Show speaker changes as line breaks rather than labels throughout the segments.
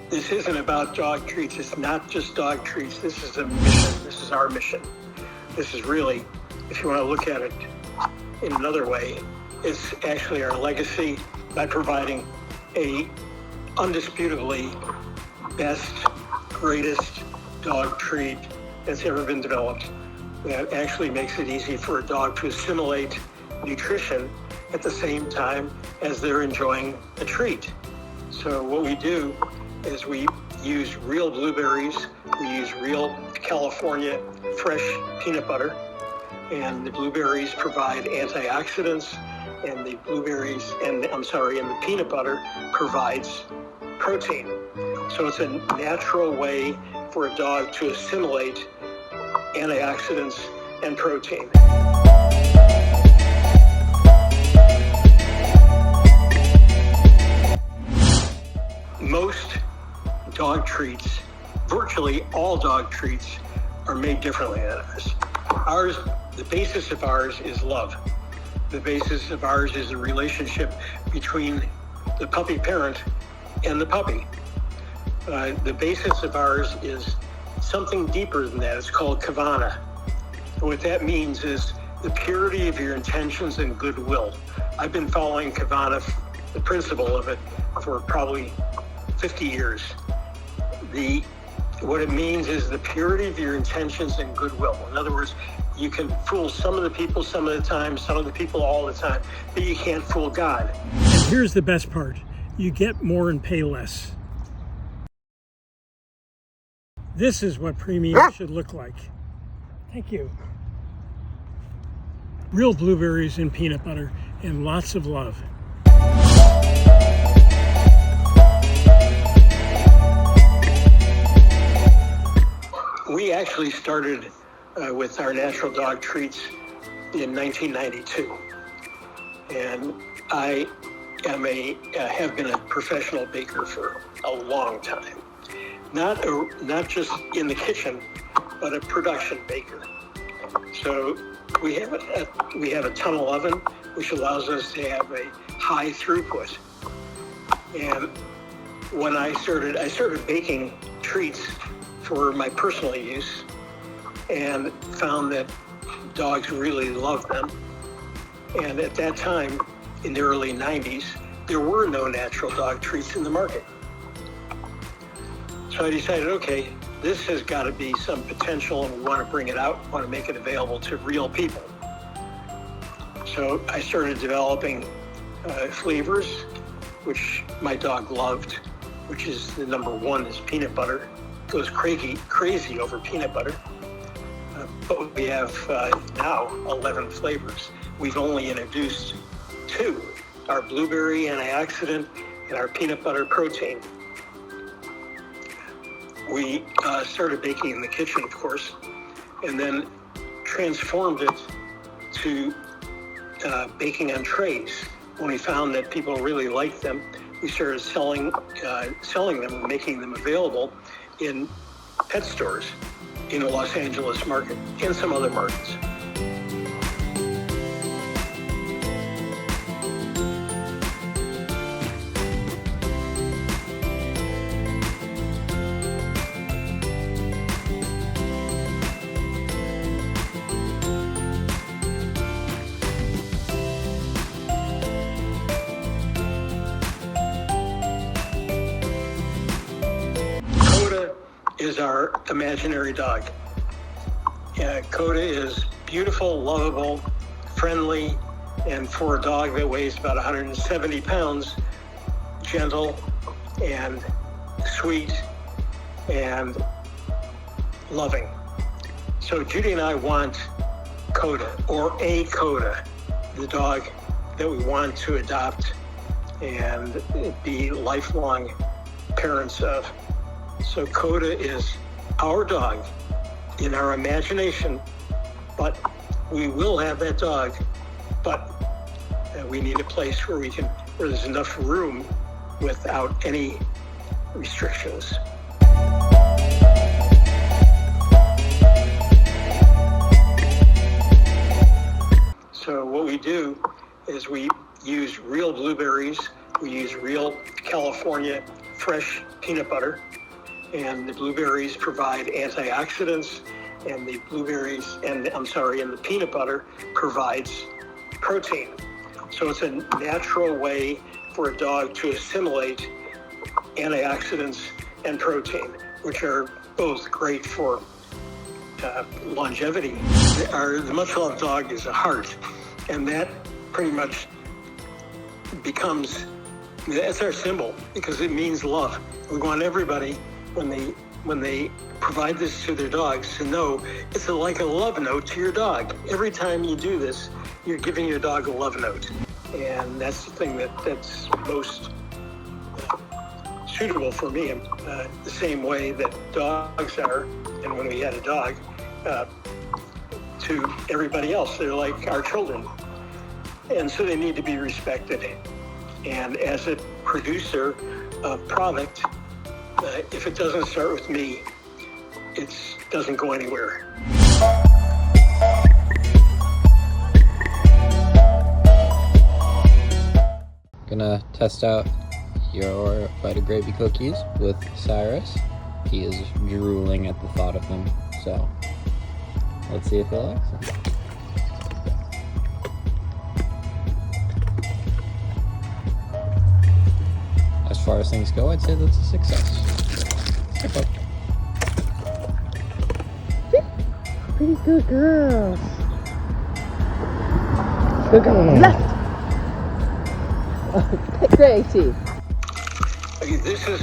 This isn't about dog treats. It's not just dog treats. This is a mission. This is our mission. This is really, if you want to look at it in another way, it's actually our legacy by providing a undisputably best, greatest dog treat that's ever been developed that actually makes it easy for a dog to assimilate nutrition at the same time as they're enjoying a treat. So what we do is we use real blueberries, we use real California fresh peanut butter, and the blueberries provide antioxidants, and the the peanut butter provides protein. So it's a natural way for a dog to assimilate antioxidants and protein. Most dog treats, virtually all dog treats, are made differently than ours. The basis of ours is love. The basis of ours is a relationship between the puppy parent and the puppy. The basis of ours is something deeper than that. It's called Kavana. What that means is the purity of your intentions and goodwill. I've been following Kavana, the principle of it, for probably 50 years. What it means is the purity of your intentions and goodwill. In other words, you can fool some of the people some of the time, some of the people all the time, but you can't fool God.
And here's the best part. You get more and pay less. This is what premium should look like. Thank you. Real blueberries and peanut butter and lots of love.
We actually started with our natural dog treats in 1992, and I have been a professional baker for a long time. Not just in the kitchen, but a production baker. So we have a tunnel oven, which allows us to have a high throughput. And when I started baking treats for my personal use, and found that dogs really loved them. And at that time, in the early 90s, there were no natural dog treats in the market. So I decided, okay, this has got to be some potential, and we want to bring it out, want to make it available to real people. So I started developing flavors, which my dog loved, which is the number one is peanut butter. Goes crazy over peanut butter. But we have now 11 flavors. We've only introduced 2, our blueberry antioxidant and our peanut butter protein. We started baking in the kitchen, of course, and then transformed it to baking on trays. When we found that people really liked them, we started selling them and making them available in pet stores in the Los Angeles market and some other markets. Is our imaginary dog. Coda is beautiful, lovable, friendly, and for a dog that weighs about 170 pounds, gentle and sweet and loving. So Judy and I want Coda, or a Coda, the dog that we want to adopt and be lifelong parents of. So Coda is our dog in our imagination, but we will have that dog, but we need a place where there's enough room without any restrictions. So what we do is we use real blueberries, we use real California fresh peanut butter, and the blueberries provide antioxidants, and the peanut butter provides protein. So it's a natural way for a dog to assimilate antioxidants and protein, which are both great for longevity. The much loved dog is a heart, and that pretty much that's our symbol, because it means love. We want everybody, when they provide this to their dogs, to know it's like a love note to your dog. Every time you do this, you're giving your dog a love note. And that's the thing that's most suitable for me, the same way that dogs are, and when we had a dog, to everybody else. They're like our children. And so they need to be respected. And as a producer of product, if it doesn't start with me, it doesn't go anywhere.
Gonna test out your Vita Gravy cookies with Cyrus. He is drooling at the thought of them, so let's see if he likes them. As far as things go, I'd say that's a success. Step up.
Pretty good girls. Good girl. Left. Great.
Okay, this is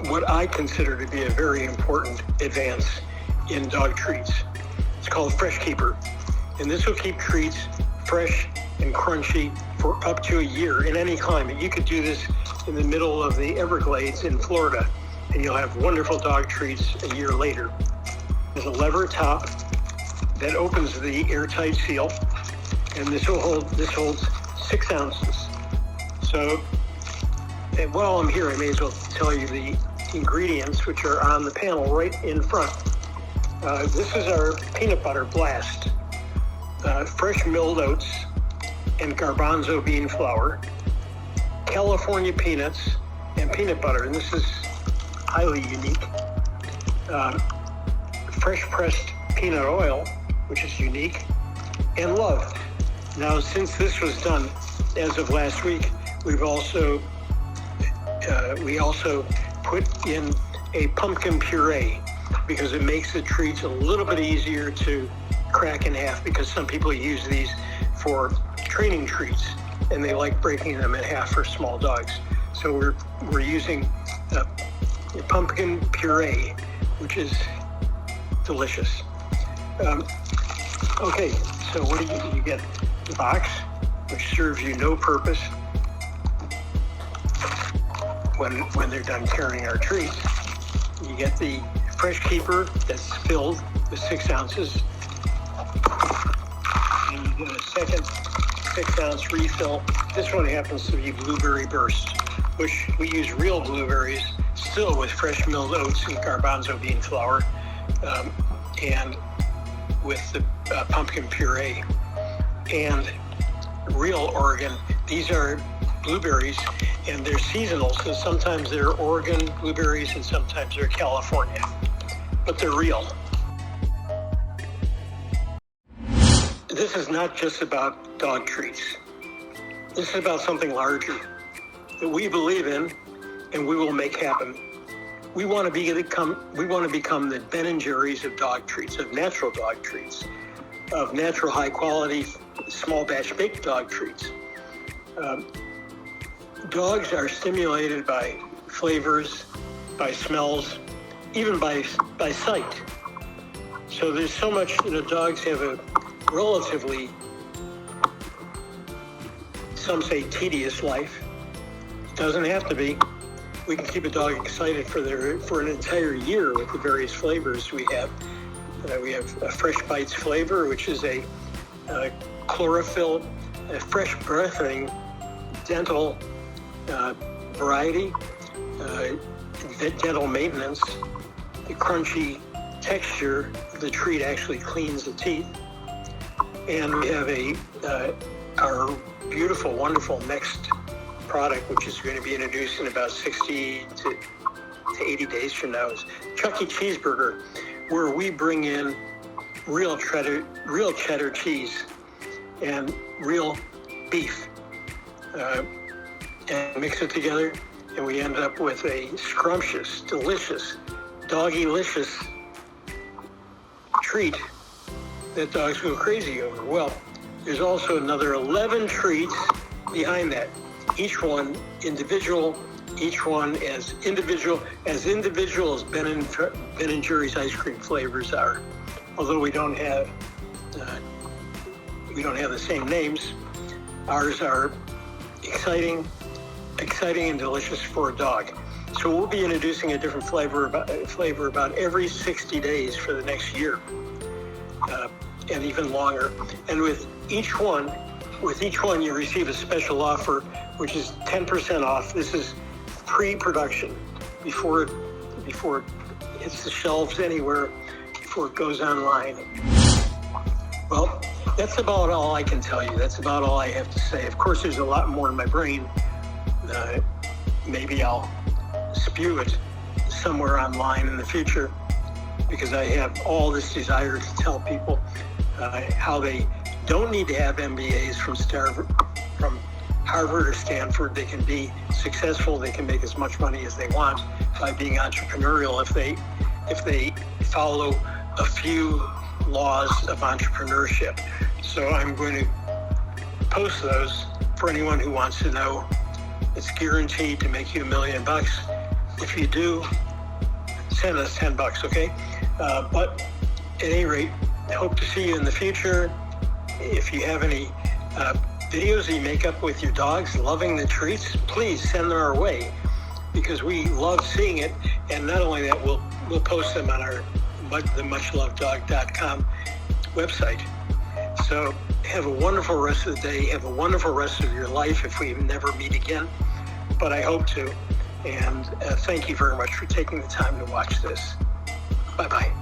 what I consider to be a very important advance in dog treats. It's called Fresh Keeper. And this will keep treats fresh and crunchy for up to a year in any climate. You could do this in the middle of the Everglades in Florida, and you'll have wonderful dog treats a year later. There's a lever top that opens the airtight seal, and this holds 6 ounces. So, and while I'm here, I may as well tell you the ingredients, which are on the panel right in front. This is our peanut butter blast, fresh milled oats and garbanzo bean flour, California peanuts, and peanut butter, and this is highly unique. Fresh pressed peanut oil, which is unique, and love. Now, since this was done as of last week, we also put in a pumpkin puree, because it makes the treats a little bit easier to crack in half, because some people use these for training treats and they like breaking them in half for small dogs. So we're using a pumpkin puree, which is delicious. Okay, so what do you get? The box, which serves you no purpose when they're done carrying our treats. You get the Fresh Keeper that's filled with 6 ounces. And you get a second 6-ounce refill. This one happens to be Blueberry Burst, which we use real blueberries, still with fresh milled oats and garbanzo bean flour, and with the pumpkin puree and real Oregon. These are blueberries, and they're seasonal, so sometimes they're Oregon blueberries and sometimes they're California, but they're real. This is not just about dog treats. This is about something larger that we believe in and we will make happen. We want to become the Ben & Jerry's of dog treats, of natural dog treats, of natural high quality small batch baked dog treats. Dogs are stimulated by flavors, by smells, even by sight. So there's so much, dogs have a relatively, some say tedious life. It doesn't have to be. We can keep a dog excited for an entire year with the various flavors we have. We have a Fresh Bites flavor, which is a chlorophyll, a fresh breathing dental variety, dental maintenance. The crunchy texture of the treat actually cleans the teeth. And we have our beautiful, wonderful next product, which is going to be introduced in about 60 to 80 days from now, is Chucky Cheeseburger, where we bring in real cheddar cheese and real beef and mix it together, and we end up with a scrumptious, delicious, doggy-licious treat that dogs go crazy over. Well, there's also another 11 treats behind that, each one individual, each one as individual as Ben and Jerry's ice cream flavors are. Although we don't have the same names, ours are exciting and delicious for a dog. So we'll be introducing a different flavor about every 60 days for the next year, and even longer. And with each one you receive a special offer, which is 10% off. This is pre-production, before it hits the shelves anywhere, before it goes online. Well, that's about all I can tell you. That's about all I have to say. Of course, there's a lot more in my brain. Maybe I'll spew it somewhere online in the future, because I have all this desire to tell people how they don't need to have MBAs from Harvard or Stanford. They can be successful. They can make as much money as they want by being entrepreneurial if they follow a few laws of entrepreneurship. So I'm going to post those for anyone who wants to know. It's guaranteed to make you $1 million. If you do, send us $10, okay? But at any rate, I hope to see you in the future. If you have any videos that you make up with your dogs loving the treats, please send them our way, because we love seeing it. And not only that, we'll post them on the muchloveddog.com website. So have a wonderful rest of the day. Have a wonderful rest of your life if we never meet again. But I hope to. And thank you very much for taking the time to watch this. Bye-bye.